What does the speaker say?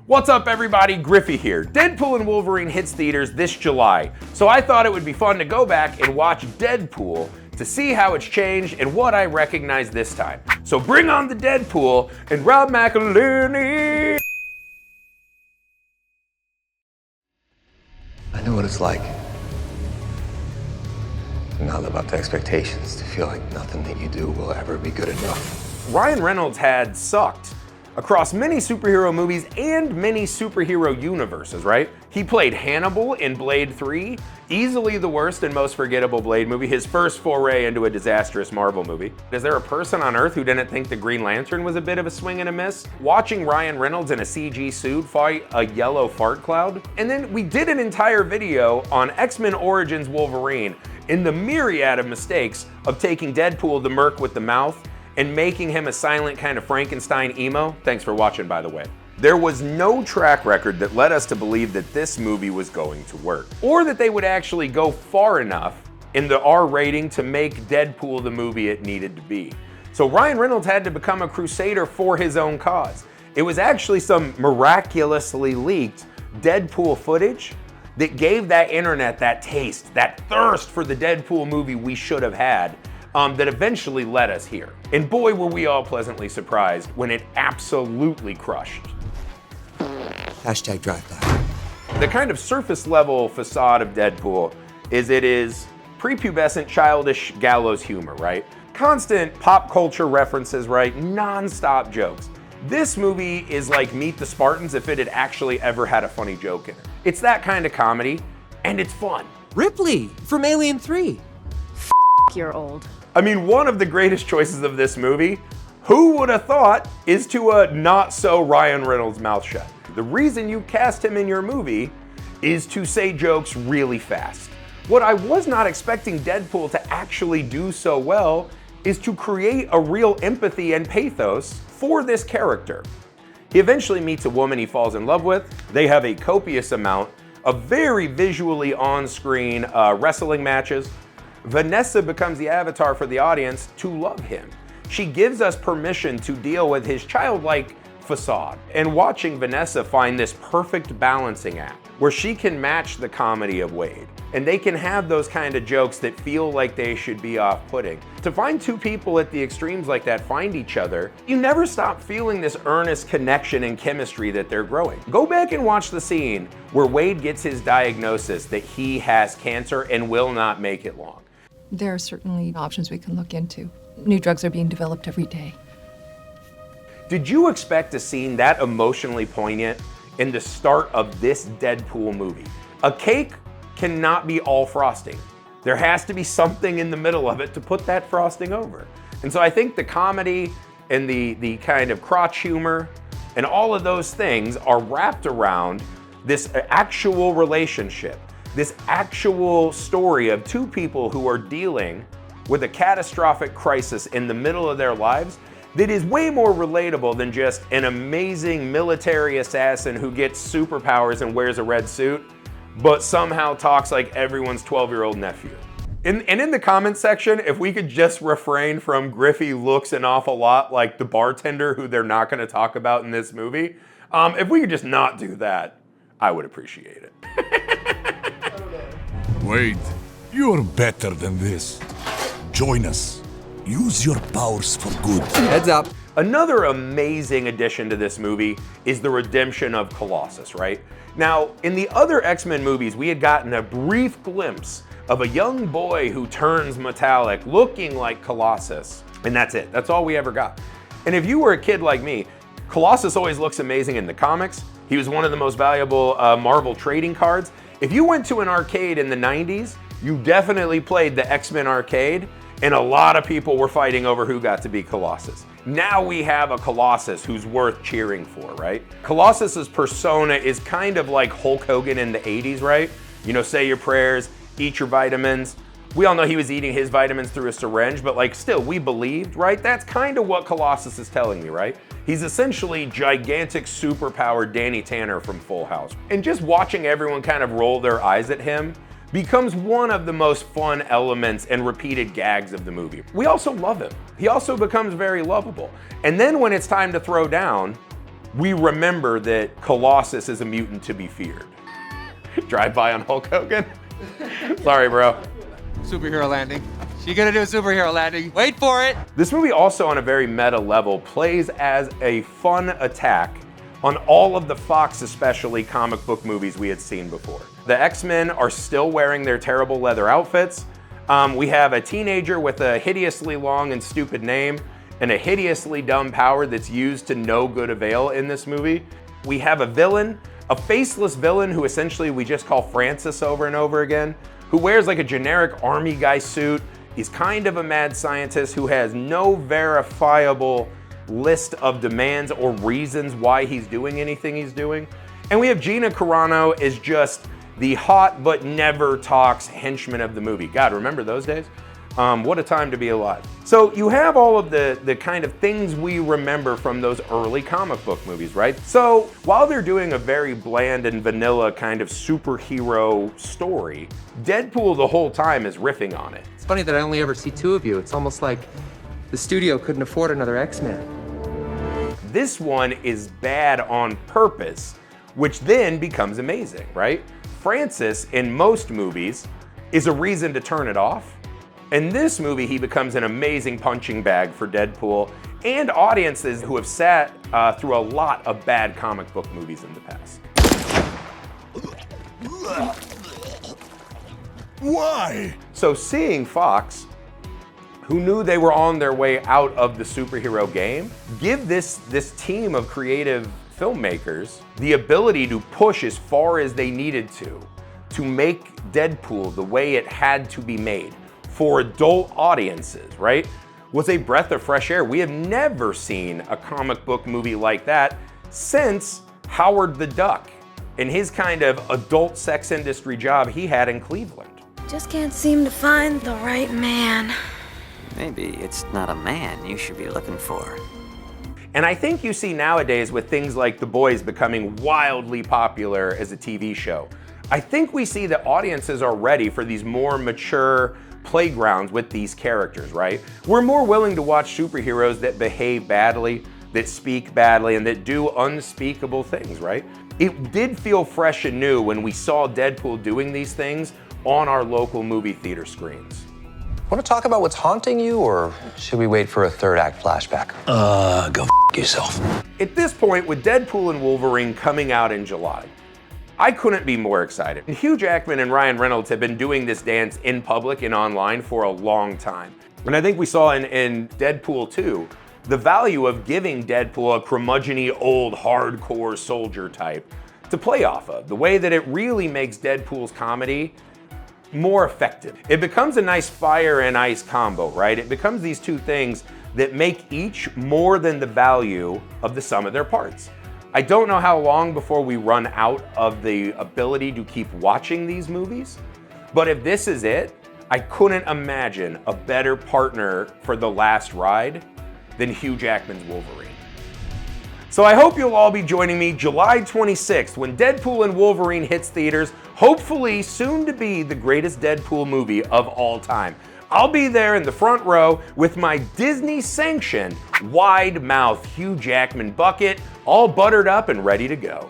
What's up everybody, Griffey here. Deadpool and Wolverine hits theaters this July, so I thought it would be fun to go back and watch Deadpool to see how it's changed and what I recognize this time. So bring on the Deadpool and Rob McElhenney! I know what it's like to not live up to expectations, to feel like nothing that you do will ever be good enough. Ryan Reynolds had sucked across many superhero movies and many superhero universes, right? He played Hannibal in Blade 3, easily the worst and most forgettable Blade movie, his first foray into a disastrous Marvel movie. Is there a person on Earth who didn't think the Green Lantern was a bit of a swing and a miss? Watching Ryan Reynolds in a CG suit fight a yellow fart cloud? And then we did an entire video on X-Men Origins Wolverine in the myriad of mistakes of taking Deadpool the merc with the mouth and making him a silent kind of Frankenstein emo. Thanks for watching, by the way. There was no track record that led us to believe that this movie was going to work, or that they would actually go far enough in the R rating to make Deadpool the movie it needed to be. So Ryan Reynolds had to become a crusader for his own cause. It was actually some miraculously leaked Deadpool footage that gave that internet that taste, that thirst for the Deadpool movie we should have had, that eventually led us here. And boy, were we all pleasantly surprised when it absolutely crushed. Hashtag drive-by. The kind of surface level facade of Deadpool is it is prepubescent, childish gallows humor, right? Constant pop culture references, right? Non-stop jokes. This movie is like Meet the Spartans if it had actually ever had a funny joke in it. It's that kind of comedy, and it's fun. Ripley from Alien 3. You're old. I mean, one of the greatest choices of this movie, who would have thought, is to not so Ryan Reynolds' mouth shut. The reason you cast him in your movie is to say jokes really fast. What I was not expecting Deadpool to actually do so well is to create a real empathy and pathos for this character. He eventually meets a woman he falls in love with. They have a copious amount of very visually on-screen wrestling matches. Vanessa becomes the avatar for the audience to love him. She gives us permission to deal with his childlike facade. And watching Vanessa find this perfect balancing act where she can match the comedy of Wade. And they can have those kind of jokes that feel like they should be off-putting. To find two people at the extremes like that find each other, you never stop feeling this earnest connection and chemistry that they're growing. Go back and watch the scene where Wade gets his diagnosis that he has cancer and will not make it long. There are certainly options we can look into. New drugs are being developed every day. Did you expect a scene that emotionally poignant in the start of this Deadpool movie? A cake cannot be all frosting. There has to be something in the middle of it to put that frosting over. And so I think the comedy and the kind of crotch humor and all of those things are wrapped around this actual relationship. This actual story of two people who are dealing with a catastrophic crisis in the middle of their lives that is way more relatable than just an amazing military assassin who gets superpowers and wears a red suit, but somehow talks like everyone's 12-year-old nephew. And in the comments section, if we could just refrain from Griffey looks an awful lot like the bartender who they're not going to talk about in this movie, if we could just not do that, I would appreciate it. Wait, you're better than this. Join us. Use your powers for good. Heads up. Another amazing addition to this movie is the redemption of Colossus, right? Now, in the other X-Men movies, we had gotten a brief glimpse of a young boy who turns metallic, looking like Colossus, and that's it. That's all we ever got. And if you were a kid like me, Colossus always looks amazing in the comics. He was one of the most valuable Marvel trading cards. If you went to an arcade in the 90s, you definitely played the X-Men arcade, and a lot of people were fighting over who got to be Colossus. Now we have a Colossus who's worth cheering for, right? Colossus's persona is kind of like Hulk Hogan in the 80s, right? You know, say your prayers, eat your vitamins. We all know he was eating his vitamins through a syringe, but like still, we believed, right? That's kind of what Colossus is telling me, right? He's essentially gigantic superpowered Danny Tanner from Full House. And just watching everyone kind of roll their eyes at him becomes one of the most fun elements and repeated gags of the movie. We also love him. He also becomes very lovable. And then when it's time to throw down, we remember that Colossus is a mutant to be feared. Drive by on Hulk Hogan? Sorry, bro. Superhero landing. She gonna do a superhero landing. Wait for it. This movie also, on a very meta level, plays as a fun attack on all of the Fox, especially comic book movies we had seen before. The X-Men are still wearing their terrible leather outfits. We have a teenager with a hideously long and stupid name and a hideously dumb power that's used to no good avail in this movie. We have a villain, a faceless villain who essentially we just call Francis over and over again, who wears like a generic army guy suit. He's kind of a mad scientist who has no verifiable list of demands or reasons why he's doing anything he's doing. And we have Gina Carano as just the hot but never talks henchman of the movie. God, remember those days? What a time to be alive. So you have all of the kind of things we remember from those early comic book movies, right? So while they're doing a very bland and vanilla kind of superhero story, Deadpool the whole time is riffing on it. It's funny that I only ever see two of you. It's almost like the studio couldn't afford another X-Men. This one is bad on purpose, which then becomes amazing, right? Francis, in most movies, is a reason to turn it off. In this movie, he becomes an amazing punching bag for Deadpool and audiences who have sat through a lot of bad comic book movies in the past. Why? So seeing Fox, who knew they were on their way out of the superhero game, give this team of creative filmmakers the ability to push as far as they needed to make Deadpool the way it had to be made for adult audiences, right? Was a breath of fresh air. We have never seen a comic book movie like that since Howard the Duck and his kind of adult sex industry job he had in Cleveland. Just can't seem to find the right man. Maybe it's not a man you should be looking for. And I think you see nowadays with things like The Boys becoming wildly popular as a TV show, I think we see that audiences are ready for these more mature playgrounds with these characters, right? We're more willing to watch superheroes that behave badly, that speak badly, and that do unspeakable things, right? It did feel fresh and new when we saw Deadpool doing these things on our local movie theater screens. Want to talk about what's haunting you, or should we wait for a third act flashback? Go yourself. At this point, with Deadpool and Wolverine coming out in July, I couldn't be more excited. Hugh Jackman and Ryan Reynolds have been doing this dance in public and online for a long time. And I think we saw in Deadpool 2, the value of giving Deadpool a curmudgeon-y old hardcore soldier type to play off of. The way that it really makes Deadpool's comedy more effective. It becomes a nice fire and ice combo, right? It becomes these two things that make each more than the value of the sum of their parts. I don't know how long before we run out of the ability to keep watching these movies, but if this is it, I couldn't imagine a better partner for the last ride than Hugh Jackman's Wolverine. So I hope you'll all be joining me July 26th when Deadpool and Wolverine hits theaters, hopefully soon to be the greatest Deadpool movie of all time. I'll be there in the front row with my Disney-sanctioned, wide-mouth Hugh Jackman bucket, all buttered up and ready to go.